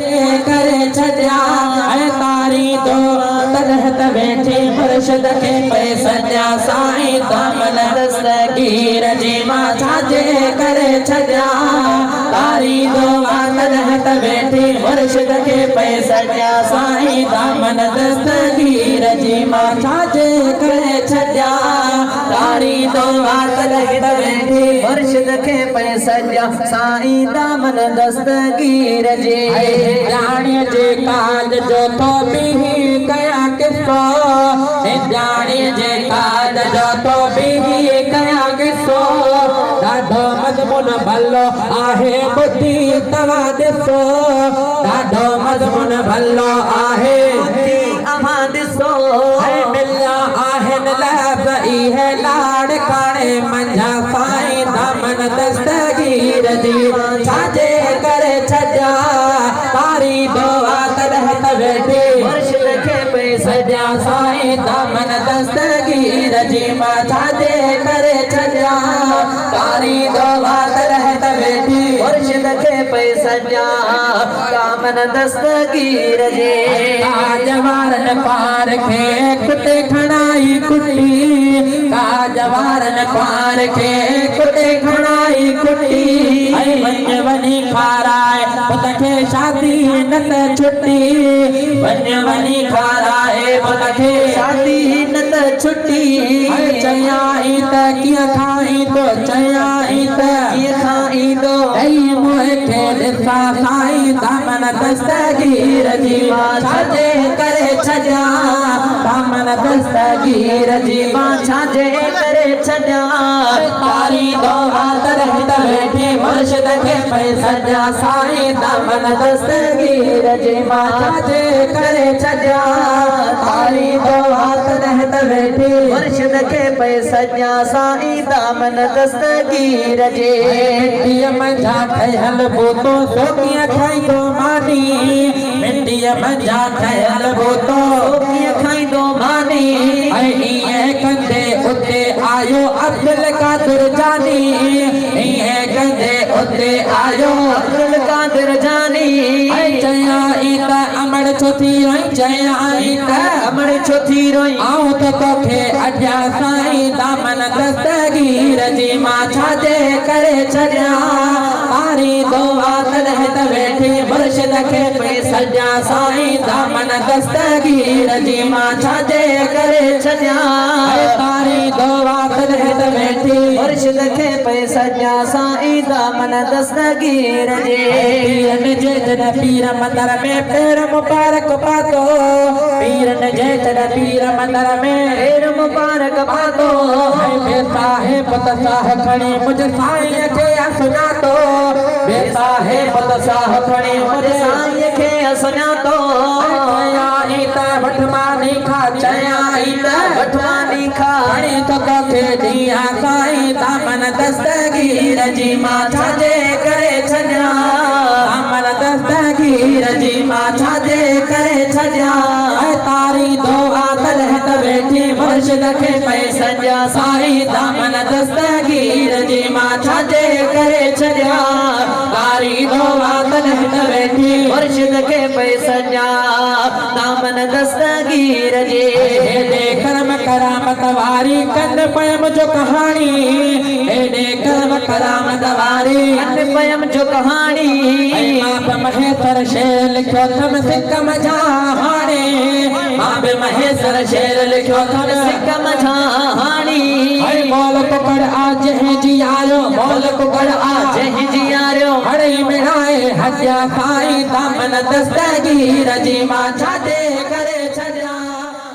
छाजे करे छॾिया ऐं तारी दो तलहत वेठी मुर्शिद खे पे सॼा साईं दामन दस्तगीर जी मां छाजे करे छॾिया तारी दो तलहत वेठी मुर्शिद खे पे सॼा साईं दामन दस्तगीर जी मां छाजे करे छॾिया तारी दो तलहत वेठी मुर्शिद खे पे सॼा साईं दामन दस्तगीर जी जाने जे काज जो तो भी कया किसो जाने जे काज जो तो भी कया किसो ॾाढो मज़मून भलो आहे ॿुधी तव्हां ॾिसो ॾाढो मज़मून भलो आहे अव्हां ॾिसो मिलिया आहिनि लफ़्ज़ इहे लाड़ काणे मंझा साईं दामन दस्तगीर जी छाजे करे छॾिया तारी दुआ तलहत वेठी मुर्शिद खे पे सॼा साईं दामन दस्तगीर जी मां छाजे करे छॾिया तारी दुआ तलहत वेठी मुर्शिद खे पे सॼा दामन दस्तगीर जी काजवारन पार खे कुटे खणाई कुटी काजवारन पार खे कुटे खणाई कुटी ऐं वञ वञी खाराए पुत खे शादी न त छुटी वञ वञी खाराए पुत खे शादी न त छुटी चयाई त कीअं खाईंदो चयाई त कीअं खाईंदो ऐं मूंखे ॾिसा साईं दामन दस्तगीर जी मां छाजे करे छॾिया दामन दस्तगीर जी मां छाजे करे छॾिया तारी दुआ तलहत वेठी मुर्शिद खे पे सॼा साईं दामन दस्तगीर जी मां छाजे करे छॾिया तारी दुआ तलहत वेठी मुर्शिद खे पे सॼा साईं दामन दस्तगीर जी मिट्टीअ मंझा ठहियल बूतो सो कीअं खाईंदो मानी मिट्टीअ मंझा ठहियल बूतो कीअं खाईंदो मानी ऐं ईअं कंदे उते आयो अब्दुल कादिर जानी ईअं कंदे उते आयो अब्दुल कादिर जानी ऐं चयाई त अमड़ छो थी रोई चयाई त अमड़ छो थी रोई आऊं त तोखे अॼा साईं दामन दस्तगीर जी मां छाजे करे छॾिया तारी दुआ तलहत वेठी मुर्शिद खे पे सॼा साईं दामन दस्तगीर जी मां छाजे करे छॾिया तारी दुआ तलहत वेठी मुर्शिद खे पे सॼा साईं दामन दस्तगीर जी पीरन जे जन पीर मंदर में पैर मुबारक पातो पीरन जे जन पीर मंदर में पैर मुबारक पातो बेटा है पुत साह खणी मुझे साईं खे सुञातो बेटा है पुत साह खणी मुझे साईं खे सुञातो चयाई त वठमानी खा चयाई त वठमानी खा खणी तो तोखे ॾियां साईं दामन दस्तगीर जी मां छाजे करे छॾिया दामन दस्तगीर जी मां छाजे करे छॾिया तारी दुआ तलहत वेठी मुर्शिद खे पे सॼा साईं दामन दस्तगीर जी मां छाजे करे छॾिया तारी दुआ तलहत वेठी मुर्शिद खे पे सॼा दामन दस्तगीर जी हेॾे करम करामत वारी कन पयम जो कहानी हेॾे करम करामत वारी कन पयम जो कहानी मां महेश्वर शेर लिखियो थम सिकम जा हाणे मां महेश्वर शेर लिखियो थम सिकम जा हाणी मोल कुकड़ आज है जियारो मोल कुकड़ आज है जियारो हड़े मिड़ाए हत्या साईं दामन दस्तगीर जी मां छाजे करे